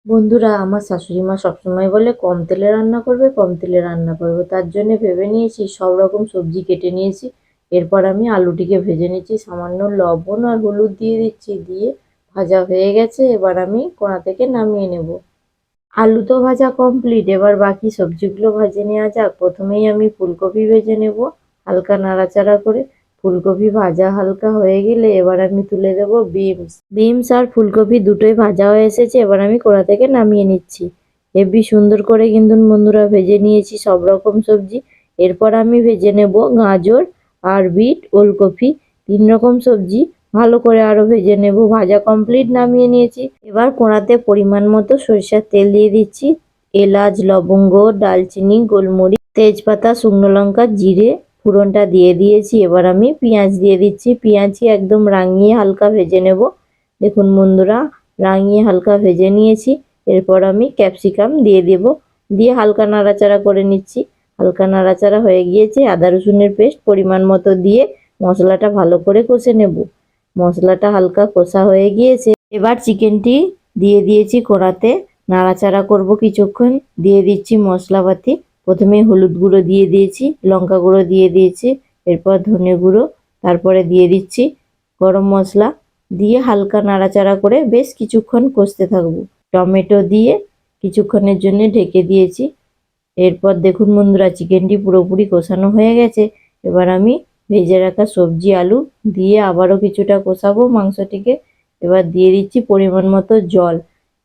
বন্ধুরা, আমার শাশুড়ি মা সবসময় বলে কম তেলে রান্না করবে, কম তেলে রান্না করবে। তার জন্য ভেবে নিয়েছি, সব রকম সবজি কেটে নিয়েছি। এরপর আমি আলুটিকে ভেজে নিচ্ছি, সামান্য লবণ আর হলুদ দিয়ে দিচ্ছি। দিয়ে ভাজা হয়ে গেছে, এবার আমি কড়া থেকে নামিয়ে নেব। আলু তো ভাজা কমপ্লিট, এবার বাকি সবজিগুলো ভেজে নেওয়া যাক। প্রথমেই আমি ফুলকপি ভেজে নেব হালকা নাড়াচাড়া করে। ফুলকপি ভাজা হালকা হয়ে গেলে এবার আমি তুলে দেব বিনস। বিনস আর ফুলকপি দুটোই ভাজা হয়ে এসেছে, এবার আমি কড়া থেকে নামিয়ে নিচ্ছি। হেবি সুন্দর করে কিন্তু বন্ধুরা ভেজে নিয়েছি সব রকম সবজি। এরপর আমি ভেজে নেব গাজর আর বিট, ওলকপি, 3 রকম সবজি ভালো করে আরো ভেজে নেব। ভাজা কমপ্লিট, নামিয়ে নিয়েছি। এবার কড়াতে পরিমাণ মতো সরিষার তেল দিয়ে দিচ্ছি। এলাচ, লবঙ্গ, দালচিনি, গোলমরিচ, তেজপাতা, শুকনো লঙ্কা, জিরে ফোড়নটা দিয়ে দিয়েছি। এবার আমি পেঁয়াজ দিয়ে দিচ্ছি। পেঁয়াজকে একদম রাঙিয়ে হালকা ভেজে নেব। দেখুন বন্ধুরা, রাঙিয়ে হালকা ভেজে নিয়েছি। এরপর আমি ক্যাপসিকাম দিয়ে দেব, দিয়ে হালকা নাড়াচাড়া করে নিচ্ছি। হালকা নাড়াচাড়া হয়ে গিয়েছে, আদা রসুনের পেস্ট পরিমাণ মতো দিয়ে মশলাটা ভালো করে কষে নেব। মশলাটা হালকা কষা হয়ে গিয়েছে, এবার চিকেনটি দিয়ে দিয়েছি কড়াতে। নাড়াচাড়া করব কিছুক্ষণ। দিয়ে দিচ্ছি মশলাপাতি। প্রথমে হলুদ গুঁড়ো দিয়ে দিয়েছি, লঙ্কা গুঁড়ো দিয়ে দিয়েছি, এরপর ধনে গুঁড়ো, তারপরে দিয়ে দিচ্ছি গরম মশলা। দিয়ে হালকা নাড়াচাড়া করে বেশ কিছুক্ষণ কষতে থাকবো। টমেটো দিয়ে কিছুক্ষণের জন্য ঢেকে দিয়েছি। এরপর দেখুন বন্ধুরা, চিকেনটি পুরোপুরি কষানো হয়ে গেছে। এবার আমি ভেজে রাখা সবজি আলু দিয়ে আবারও কিছুটা কষাবো মাংসটিকে। এবার দিয়ে দিচ্ছি পরিমাণ মতো জল।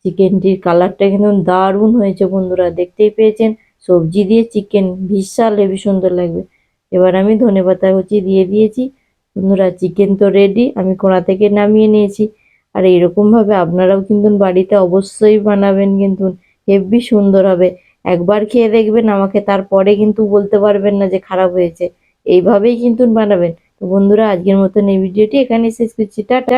চিকেনটির কালারটা কিন্তু দারুণ হয়েছে বন্ধুরা, দেখতেই পেয়েছেন। সবজি দিয়ে চিকেন বিশাল হেবি সুন্দর লাগবে। এবার আমি ধনেপাতা কুচি দিয়ে দিয়েছি। বন্ধুরা, চিকেন তো রেডি, আমি কড়া থেকে নামিয়ে নিয়েছি। আর এরকমভাবে আপনারাও কিন্তু বাড়িতে অবশ্যই বানাবেন, কিন্তু হেবি সুন্দর হবে। একবার খেয়ে দেখবেন, আমাকে তারপরে কিন্তু বলতে পারবেন না যে খারাপ হয়েছে। এইভাবেই কিন্তু বানাবেন। তো বন্ধুরা, আজকের মতন এই ভিডিওটি এখানে শেষ করছি। টাটা।